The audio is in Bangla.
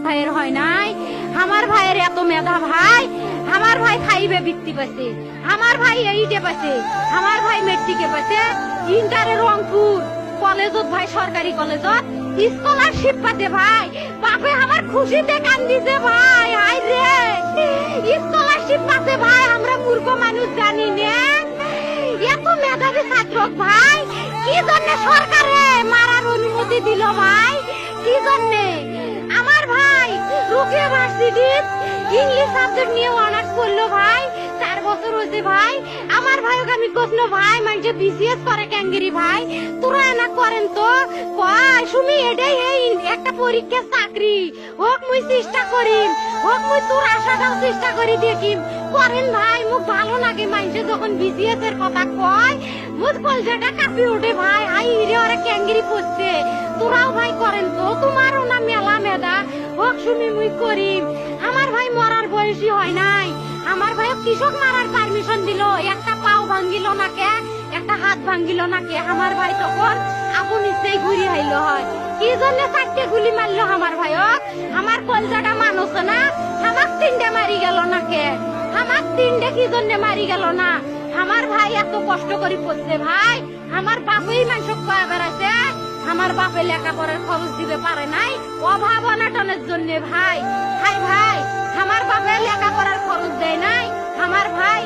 ভাইয়ের হয় নাই, আমার ভাইয়ের এত মেধা ভাই, আমার ভাই খাইবে বৃত্তি পাইছে, আমার ভাই এইটে পাইছে, আমার ভাই মেট্রিকে পাইছে, ইন্টারে রংপুর কলেজত ভাই, সরকারি কলেজত স্কলারশিপ পাতে ভাই, বাপে আমার খুশিতে কান্দিছে ভাই, হাই রে স্কলারশিপ পাতে ভাই, আমরা মূর্খ মানুষ জানি না এত মেধাবী ছাত্র ভাই, কি জন্য সরকারে মারার অনুমতি দিল ভাই, কি জন্য? আমার ভাই রুকিয়া ভার্সিটির ইংলিশ সাবজেক্ট নিয়ে অনার্স করলো ভাই, 4 বছর হয়েছে ভাই, আমার ভাইকে আমি কইল ভাই মানে বিসিএস করে ক্যাঙ্গেরি ভাই, তোরা না করেন তো কয় সুমি এটাই এই একটা পরীক্ষা চাকরি হোক, মুই চেষ্টা করিম, হোক মুই তোর আশাটাও চেষ্টা করি দেখিম, করেন ভাই, মুখ ভালো লাগে মানুষে যখন বিসিএস এর কথা কয়, মুখ কলজাটা কাঁপি ওঠে ভাই, হাই রে ওরা ক্যাঙ্গেরি পড়ছে, তোরাও ভাই করেন তো, তোমারও না মেলা মেধা, হোক সুমি মুই করিম। আমার ভাই মরার বয়সী হয় নাই, আমার ভাই কৃষক মারার পারমিশন দিল, একটা পাও ভাঙ্গিল না কে, একটা হাত ভাঙ্গিল না কে, আমার ভাই তখন আপন ইচ্ছেই ঘুরি আইলো হয়, কি জন্য 4টে গুলি মারলো আমার ভাইক, আমার কলজাটা মানুষ না, আমার 3টে মারি গেল না কে, আমার 3টে কি জন্য মারি গেল না, আমার ভাই এত কষ্ট করে পড়ছে ভাই, আমার বাপেই মানুষ কয়া বেড়াচ্ছে, আমার বাপে লেখাপড়ার খরচ দিতে পারে নাই, অভাব অনাটনের জন্য ভাই, ভাই ভাই আমার বাপে লেখাপড়ার খরচ দেয় নাই, আমার ভাই